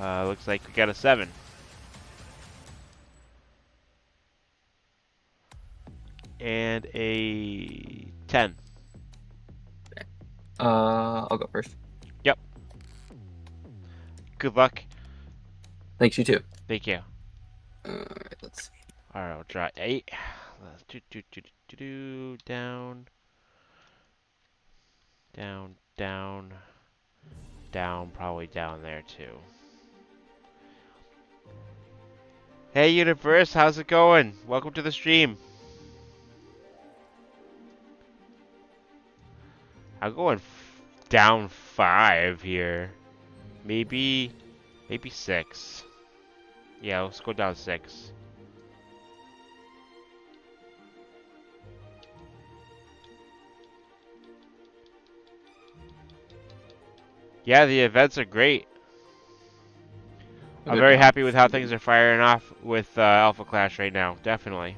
Looks like we got a 7. And a 10. I'll go first. Yep. Good luck. Thanks, you too. Thank you. Alright, let's see. Alright, I'll try 8. Let's down. Down, down. Down, probably down there too. Hey Universe, how's it going? Welcome to the stream. I'm going down 5 here. Maybe 6. Yeah, let's go down 6. Yeah, the events are great. I'm very happy with how things are firing off with Alpha Clash right now. Definitely.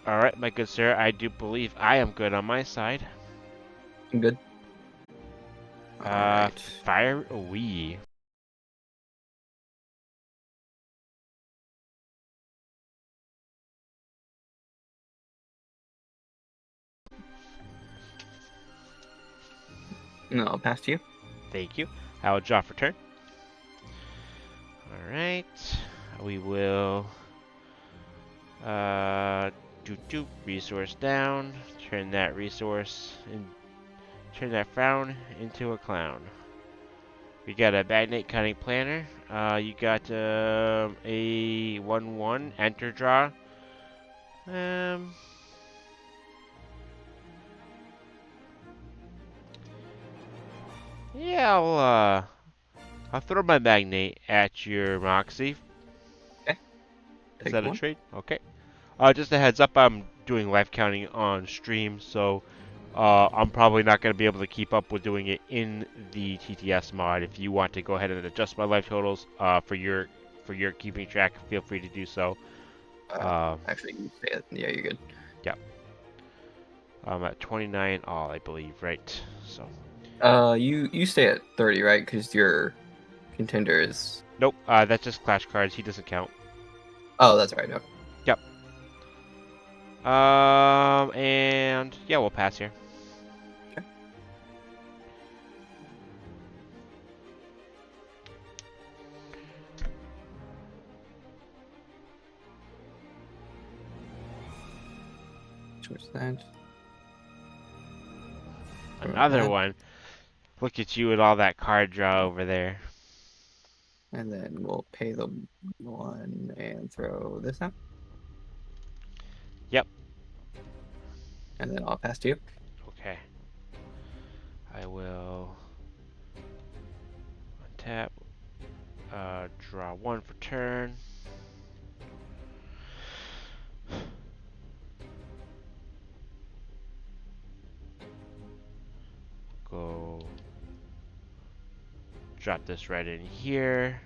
Alright, my good sir. I do believe I am good on my side. I'm good. Alright. Fire away. No, I'll pass to you. Thank you. I will draw for turn. Alright. We will resource down. Turn that resource and turn that frown into a clown. We got a Magnate Cunning Planner. You got a 1/1 enter draw. Yeah, I'll throw my Magnate at your Moxie. Okay. Is that a trade? Okay. Just a heads up, I'm doing life counting on stream, so I'm probably not going to be able to keep up with doing it in the TTS mod. If you want to go ahead and adjust my life totals for your keeping track, feel free to do so. Actually, you say it. Yeah, you're good. Yeah. I'm at 29 all, I believe, right? So. You stay at 30, right? Because your contender is. Nope. That's just Clash cards. He doesn't count. Oh, that's right. No. Yep. And yeah, we'll pass here. Okay. What's that? Another one. Look at you with all that card draw over there. And then we'll pay the 1 and throw this out. Yep. And then I'll pass to you. Okay. I will untap. Draw 1 for turn. Go. Drop this right in here.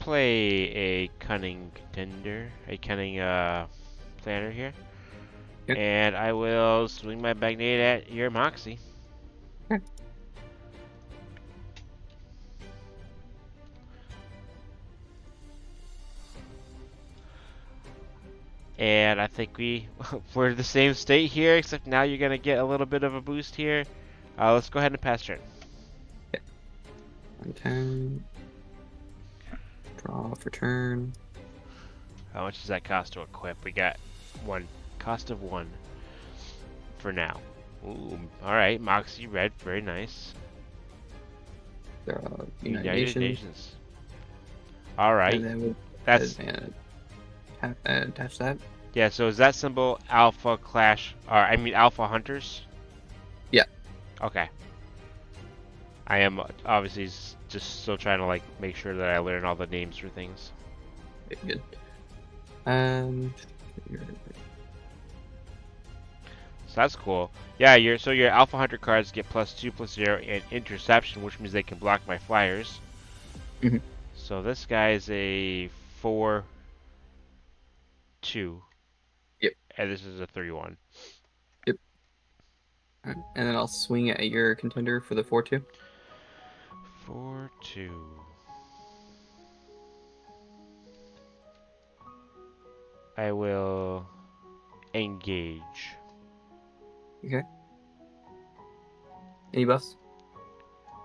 Play a cunning contender, a cunning planner here. Yep. And I will swing my Magnate at your Moxie. Okay. And I think we're the same state here, except now you're gonna get a little bit of a boost here. Let's go ahead and pass turn. Okay. 110. Draw for turn. How much does that cost to equip? We got 1. Cost of 1 for now. Ooh, alright. Moxie Red, very nice. United Nations. Alright. And then we'll That's attach that. Yeah, so is that symbol Alpha Clash, or I mean Alpha Hunters? Yeah. Okay. I am obviously just still trying to like make sure that I learn all the names for things. Okay, good. So that's cool. Yeah, your Alpha Hunter cards get +2/+0 and interception, which means they can block my flyers. Mm-hmm. So this guy is a 4/2. Yep. And this is a 3/1. Yep. And then I'll swing at your contender for the 4/2. 4/2. I will engage. Okay. Any buffs?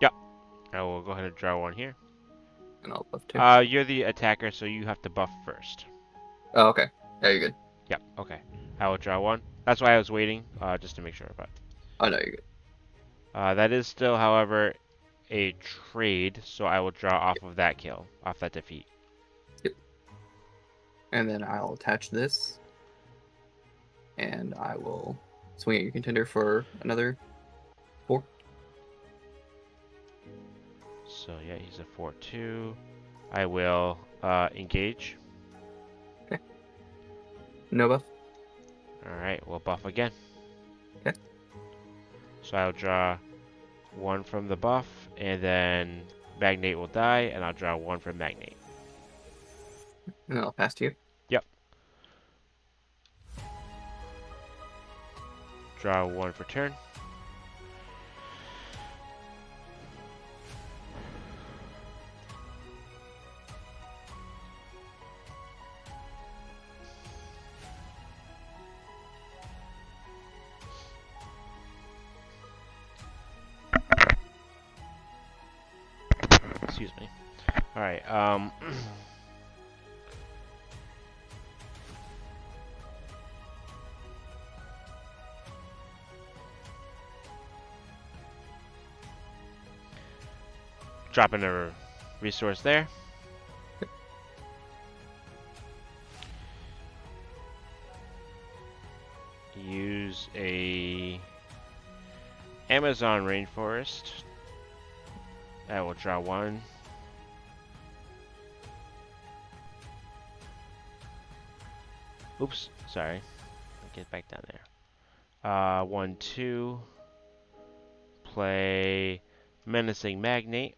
Yep. I will go ahead and draw one here. And I'll buff 2. You're the attacker, so you have to buff first. Oh, okay. Yeah, you're good. Yep. Okay. I will draw one. That's why I was waiting, just to make sure. But Oh, no, you're good. that is still, however, a trade, so I will draw off of that kill, off that defeat. Yep. And then I'll attach this. And I will swing at your contender for another 4. So yeah, he's a 4/2. I will engage. Okay. No buff. Alright, we'll buff again. Okay. So I'll draw one from the buff, and then Magnate will die, and I'll draw one from Magnate. And then I'll pass to you. Yep. Draw one for turn. Excuse me. Alright, dropping a resource there. Use a Amazon rainforest. I will draw one. Oops, sorry. Get back down there. 1, 2. Play Menacing Magnate.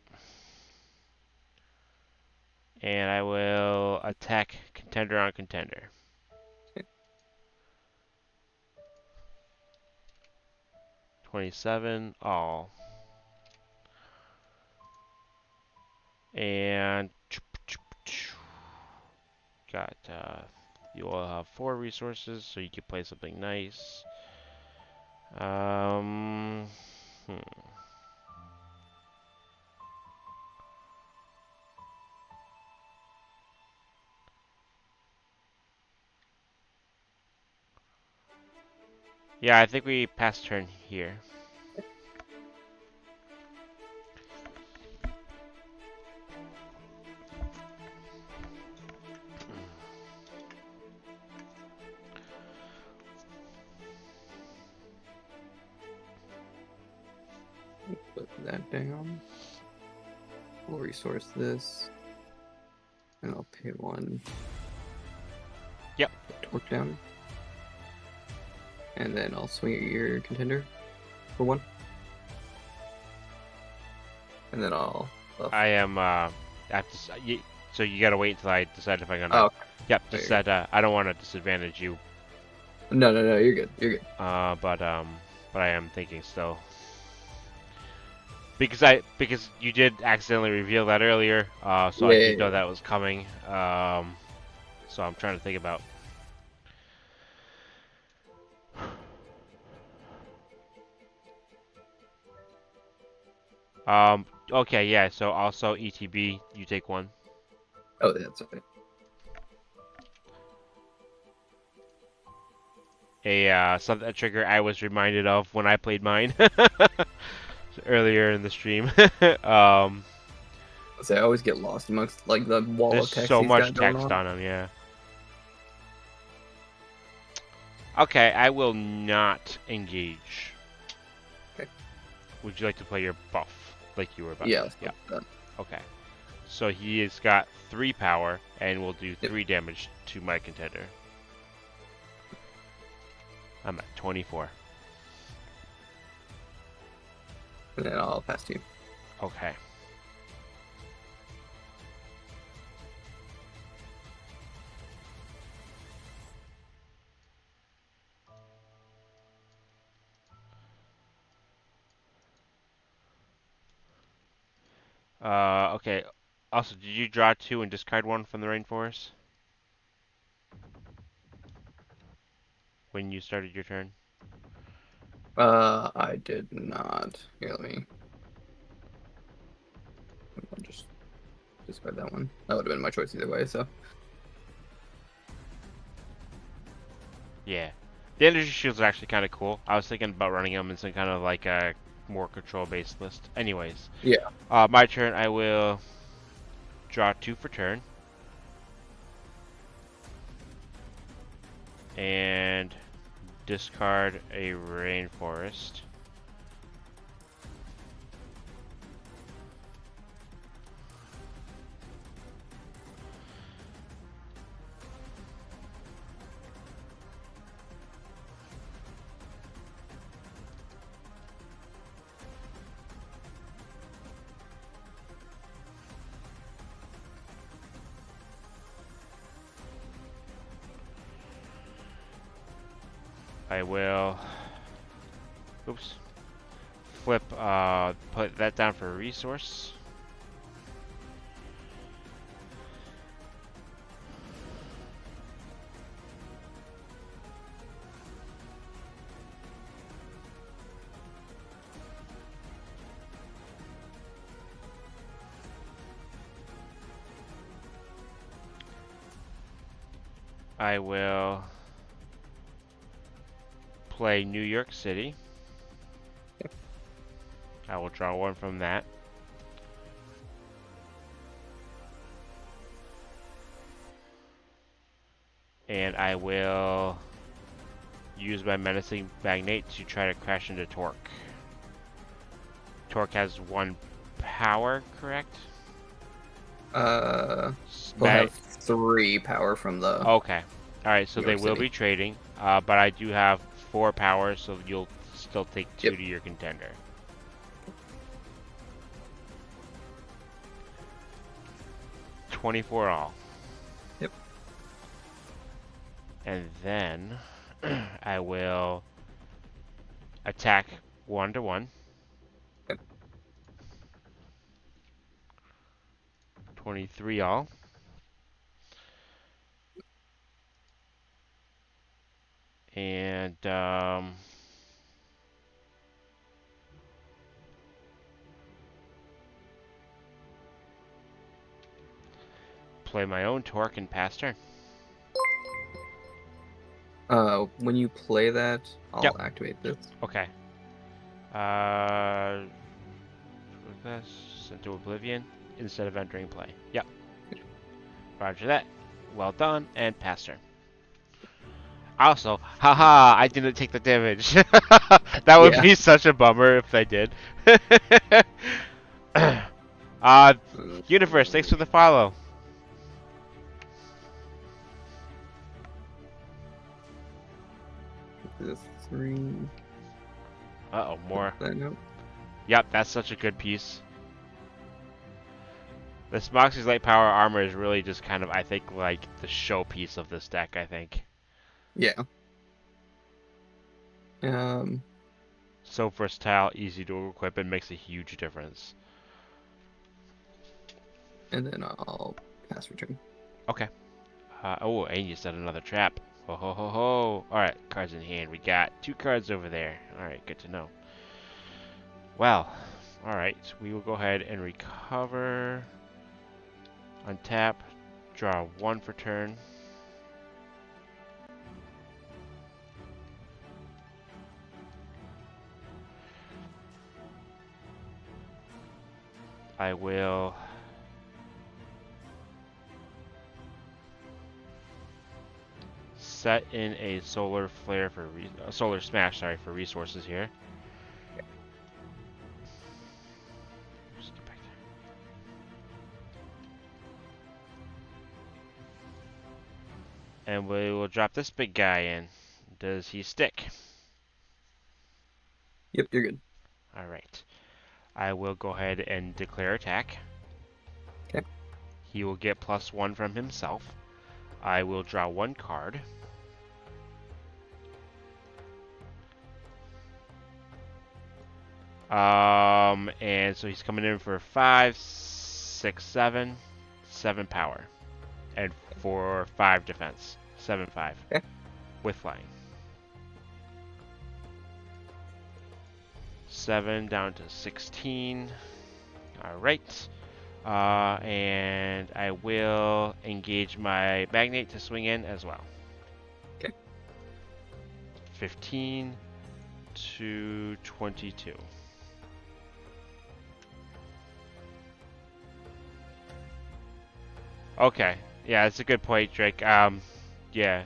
And I will attack contender on contender. Okay. 27 all. And got you all have 4 resources, so you can play something nice. Yeah, I think we pass turn here. Put that down. We'll resource this. And I'll pay 1. Yep. Torque down. And then I'll swing at your contender for 1. And then I'll buff. I am so you gotta wait until I decide if I'm gonna. Oh, okay. Yep, just that I don't want to disadvantage you. No, you're good. You're good. But I am thinking still. Because you did accidentally reveal that earlier, so I didn't know that was coming. So I'm trying to think about. Okay, yeah. So also ETB, you take 1. Oh, that's okay. A trigger I was reminded of when I played mine earlier in the stream. I always get lost amongst like the wall There's of text. so much text on them, yeah. Okay, I will not engage. Okay. Would you like to play your buff, like you were about? Yeah. Yeah. Okay. So he has got 3 power and will do 3 damage to my contender. I'm at 24. And then I'll pass to you. Okay. Okay. Also, did you draw 2 and discard 1 from the rainforest when you started your turn? I did not. Here, I'll just discard that one. That would have been my choice either way, so. Yeah. The energy shields are actually kind of cool. I was thinking about running them in some kind of like a more control-based list. Anyways, Yeah. my turn. I will draw 2 for turn. And discard a rainforest. I will, oops, flip, put that down for a resource. I will play New York City. I will draw 1 from that. And I will use my Menacing Magnate to try to crash into Torque. Torque has 1 power, correct? We'll have 3 power from the Okay. Alright, so New they York will City. be trading, but I do have 4 power, so you'll still take 2 Yep. to your contender. $24 all. Yep. And then I will attack 1-1. Yep. 23 all. And play my own Torque and pass turn. When you play that, Yep. I'll activate this. Okay. This sent to Oblivion instead of entering play. Yep. Roger that. Well done, and pass turn. Also, haha, I didn't take the damage. That would Yeah. be such a bummer if I did. Universe, thanks for the follow. This 3. Uh-oh, more. Nope. Yep, that's such a good piece. This Moxie's light power armor is really just kind of, I think, like the showpiece of this deck, I think. Yeah. So versatile, easy to equip, and makes a huge difference. And then I'll pass return. Okay. Oh, and you set another trap. Ho ho ho ho. Alright, cards in hand. We got 2 cards over there. Alright, good to know. Well, alright, we will go ahead and recover. Untap. Draw 1 for turn. I will set in a solar flare for solar smash, sorry, for resources here. Just get back there. And we will drop this big guy in. Does he stick? Yep, you're good. All right. I will go ahead and declare attack. Okay. He will get +1 from himself. I will draw 1 card. And so he's coming in for 5, 6, 7, 7 power, and for 5 defense, 7, 5, Okay. with flying. 7 down to 16. All right. And I will engage my Magnate to swing in as well. Okay. 15 to 22. Okay. Yeah, that's a good point, Drake. Yeah.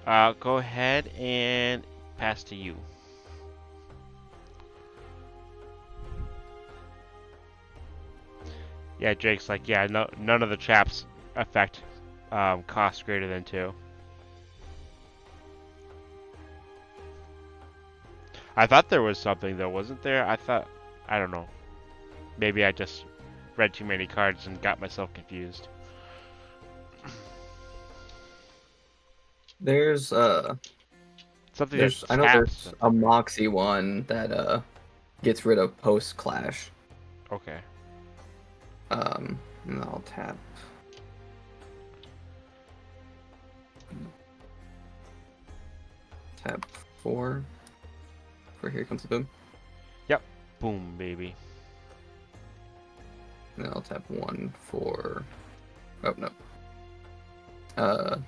Go ahead and pass to you. Yeah, Drake's like, yeah, no, none of the traps affect cost greater than 2. I thought there was something though, wasn't there? I don't know. Maybe I just read too many cards and got myself confused. There's Something that I know taps there's a something, right? Moxie one that gets rid of post clash. Okay. And I'll tap. Tap 4 for Here Comes the Boom. Yep. Boom, baby. And then I'll tap 1 for. Oh no. And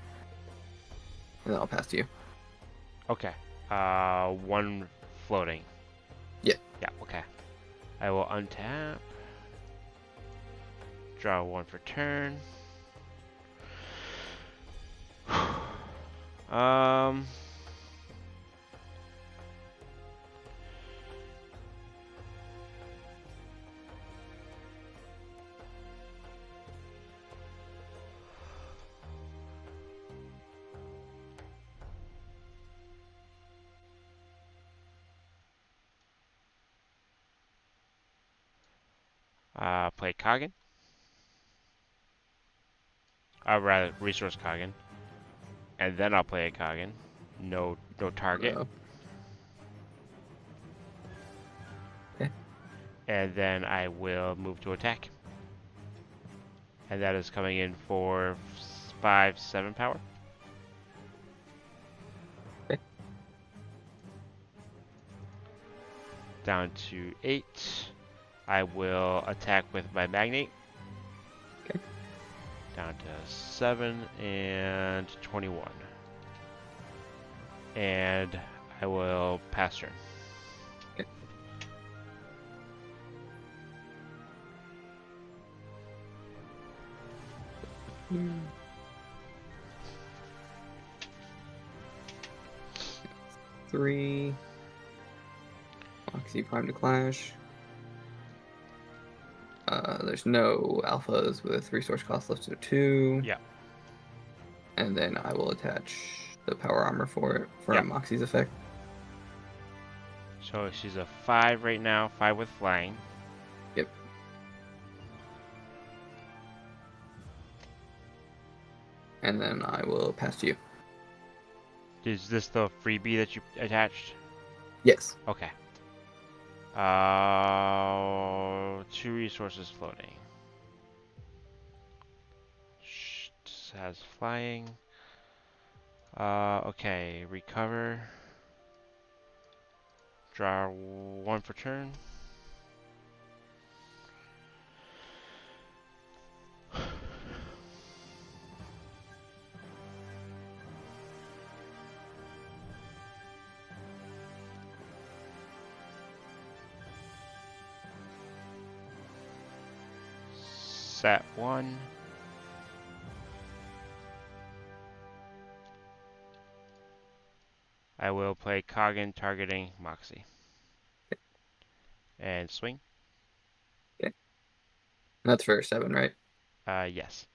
then I'll pass to you. Okay. 1 floating. Yeah. Yeah, okay. I will untap. Draw 1 for turn. Play Kagen. Rather, resource Kagen. And then I'll play a Kagen. No target. Okay. And then I will move to attack. And that is coming in for 5, 7 power. Okay. Down to 8. I will attack with my Magnate. Okay. Down to 7 and 21. And I will pass turn. Okay. Three. Moxie Prime to Clash. There's no alphas with resource cost left to 2. Yeah. And then I will attach the power armor for it for Yep. Moxie's effect. So she's a 5 right now, 5 with flying. Yep. And then I will pass to you. Is this the freebie that you attached? Yes. Okay. 2 resources floating. Has flying. Okay, recover. Draw 1 for turn. Set 1. I will play Kagen targeting Moxie. And swing. Okay. That's for 7, right? Yes.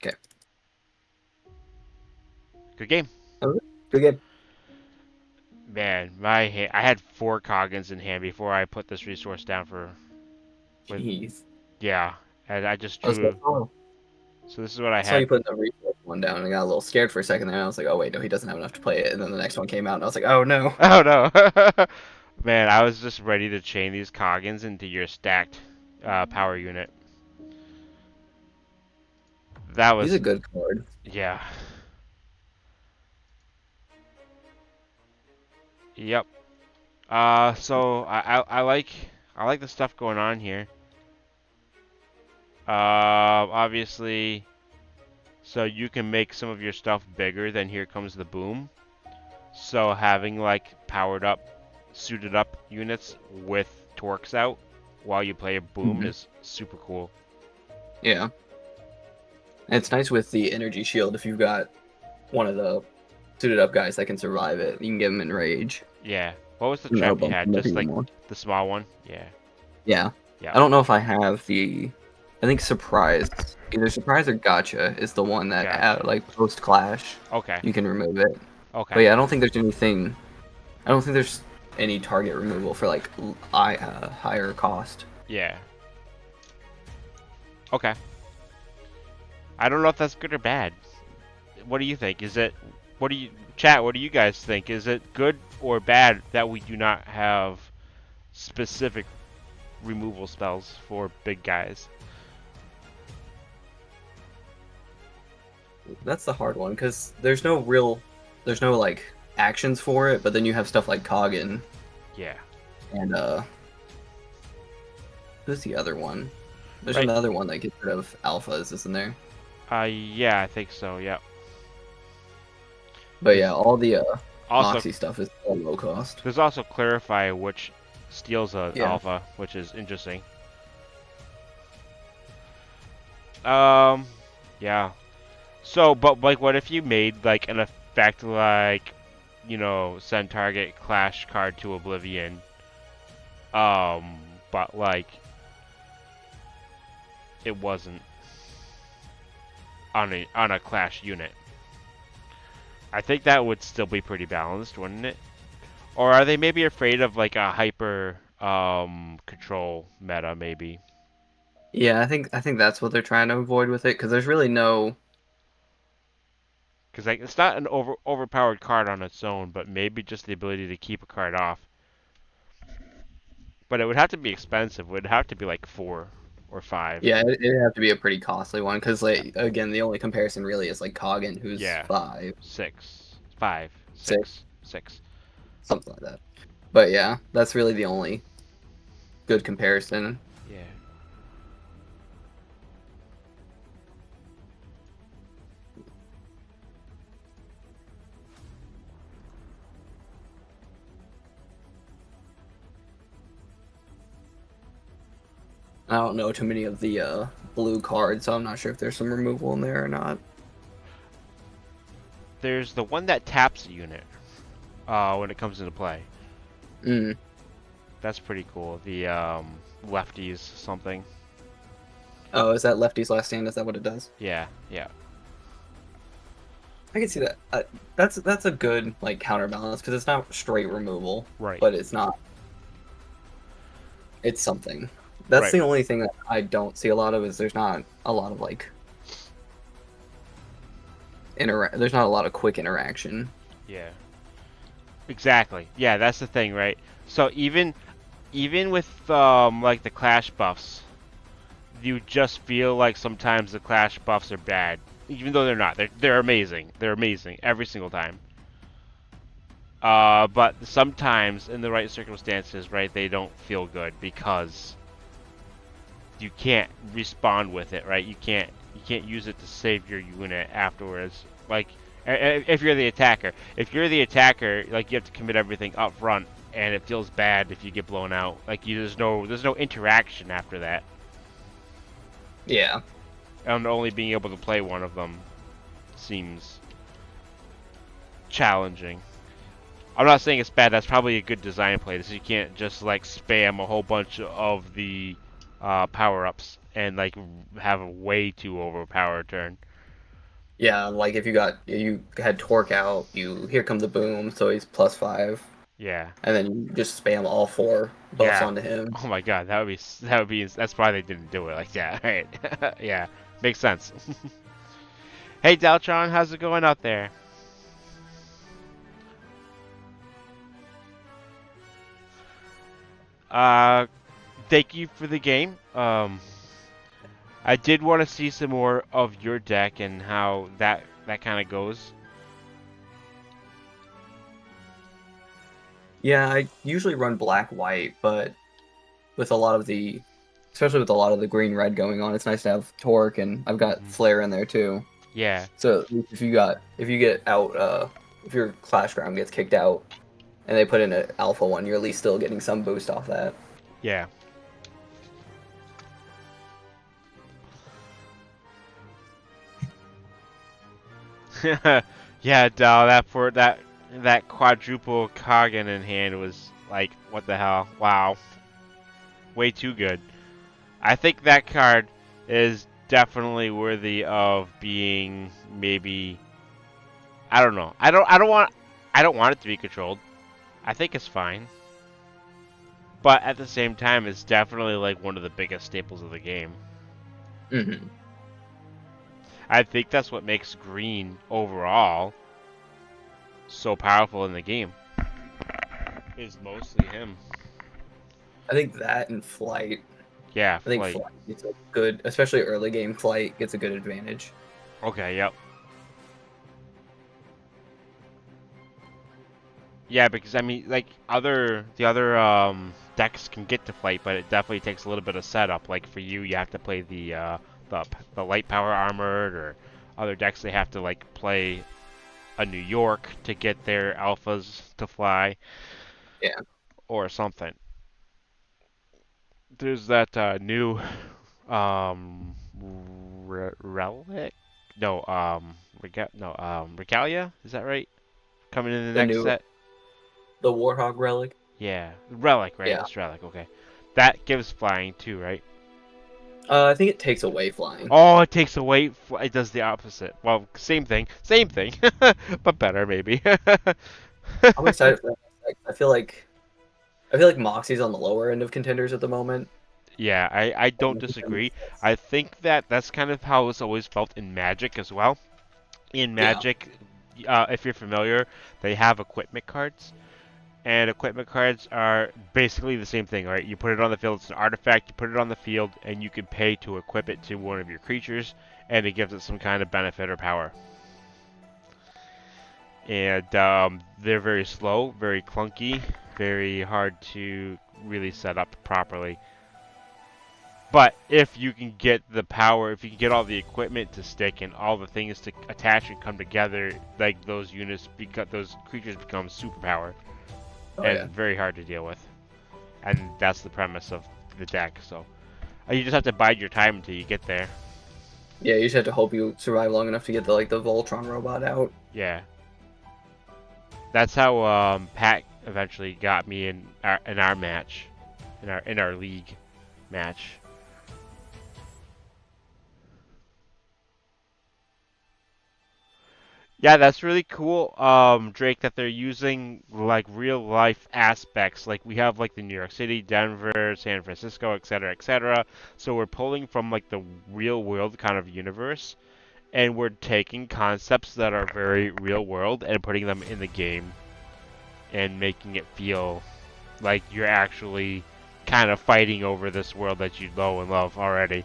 Okay. Good game. Good game. Man, I had 4 Coggins in hand before I put this resource down for with Jeez. yeah, and I just I was like, drew. oh. So this is what I I saw you had. put the resource one down and I got a little scared for a second there. I was like, oh wait, no, he doesn't have enough to play it. And then the next one came out and I was like, oh no. Oh no. Man, I was just ready to chain these Coggins into your stacked power unit. That He's a was good card. yeah. Yep. So I like the stuff going on here. Obviously, so you can make some of your stuff bigger. Then here comes the boom. So having like powered up, suited up units with torques out while you play a boom Mhm. is super cool. Yeah. And it's nice with the energy shield if you've got one of the suited up guys that can survive it. You can get him in rage. Yeah. What was the And that'll trap you bump had? him up Just even like more. the small one? Yeah. Yeah. Yeah. I don't know if I have the. I think surprise, either surprise or gotcha is the one that Gotcha. like post clash Okay. you can remove it. But Okay. yeah, I don't think there's anything. I don't think there's any target removal for like higher cost. Yeah. Okay. I don't know if that's good or bad. What do you think? Is it what do you chat, what do you guys think? Is it good or bad that we do not have specific removal spells for big guys? That's the hard one because there's no like actions for it. But then you have stuff like Koggin Yeah. and who's the other one? There's Right. another one that gets rid of alphas, isn't there? Yeah, I think so. Yep. But yeah, There's all the also Moxie stuff is all low cost. there's also clarify which steals a Yeah. alpha, which is interesting. Um, yeah. So, but like, what if you made like an effect like, send target clash card to oblivion? But like, it wasn't on a clash unit. I think that would still be pretty balanced, wouldn't it? Or are they maybe afraid of like a hyper control meta maybe? Yeah, I think that's what they're trying to avoid with it because there's really no. Because like it's not an overpowered card on its own, but maybe just the ability to keep a card off. But it would have to be expensive. It would have to be like 4 or 5. Yeah, it'd have to be a pretty costly one because Yeah. like again, the only comparison really is like Koggin, who's Yeah. 5, 6, 5, 6, 6, 6. something like that. But yeah, that's really the only good comparison. Yeah. I don't know too many of the blue cards, so I'm not sure if there's some removal in there or not. There's the one that taps a unit when it comes into play. Mm. That's pretty cool. The lefties something. Oh, is that Lefty's Last Stand? Is that what it does? Yeah, yeah. I can see that. That's a good like counterbalance because it's not straight removal, Right. but it's not. It's something. That's Right. the only thing that I don't see a lot of is there's not a lot of like there's not a lot of quick interaction. Yeah. Exactly. Yeah, that's the thing, right? So even with like the clash buffs, you just feel like sometimes the clash buffs are bad, even though they're not. They're amazing. They're amazing every single time. But sometimes in the right circumstances, right, they don't feel good because you can't respond with it, right? You can't use it to save your unit afterwards. Like if you're the attacker, like you have to commit everything up front, and it feels bad if you get blown out. Like there's no interaction after that. Yeah. And only being able to play one of them seems challenging. I'm not saying it's bad. That's probably a good design play. So you can't just like spam a whole bunch of the power-ups and like have a way too overpowered turn. Yeah, like if you had torque out, here come the boom, so he's +5. Yeah. and then you just spam all 4 buffs Yeah. onto him. Oh my god, that's why they didn't do it like that. Right. Yeah. Makes sense. Hey Deltron, how's it going out there? Uh Thank you for the game. I did want to see some more of your deck and how that kind of goes. Yeah, I usually run black white, but with a lot of the, especially with a lot of the green red going on, it's nice to have torque, and I've got Hmm. flare in there too. Yeah. So if you get out if your clash ground gets kicked out and they put in an alpha one, you're at least still getting some boost off that. Yeah. Yeah, Dal, that quadruple Kagan in hand was like, what the hell? Wow. Way too good. I think that card is definitely worthy of being maybe, I don't know. I don't want it to be controlled. I think it's fine. But at the same time, it's definitely like one of the biggest staples of the game. Hmm. I think that's what makes green overall so powerful in the game. Is mostly him. I think that and flight. Yeah, I think like, flight gets a good, especially early game flight gets a good advantage. okay, yep. Yeah, because I mean, like the other decks can get to flight, but it definitely takes a little bit of setup. Like for you, you have to play the light power armored, or other decks they have to like play a New York to get their alphas to fly, Yeah. or something. There's that new um relic, no regalia. Is that right? Coming in the The next new set. the Warhog relic. Yeah, relic, right? Yeah. It's relic. Okay, that gives flying too, right? I think it takes away flying. Oh, it takes away. It does the opposite. Well, same thing, but better maybe. I'm excited for that. I feel like Moxie's on the lower end of contenders at the moment. Yeah, I don't disagree. I think that that's kind of how it's always felt in Magic as well. In Yeah. Magic, if you're familiar, they have equipment cards. And equipment cards are basically the same thing, right? You put it on the field, it's an artifact, you put it on the field, and you can pay to equip it to one of your creatures, and it gives it some kind of benefit or power. And they're very slow, very clunky, very hard to really set up properly. But if you can get the power, if you can get all the equipment to stick and all the things to attach and come together, like those units, because those creatures become superpower Oh yeah. and very hard to deal with. And that's the premise of the deck. So you just have to bide your time until you get there. Yeah, you just have to hope you survive long enough to get the Voltron robot out. Yeah, that's how Pat eventually got me in our match, in our league match. Yeah, that's really cool, Drake, that they're using like real life aspects. Like we have like the New York City, Denver, San Francisco, etc., etc. So we're pulling from like the real world kind of universe, and we're taking concepts that are very real world and putting them in the game and making it feel like you're actually kind of fighting over this world that you know and love already.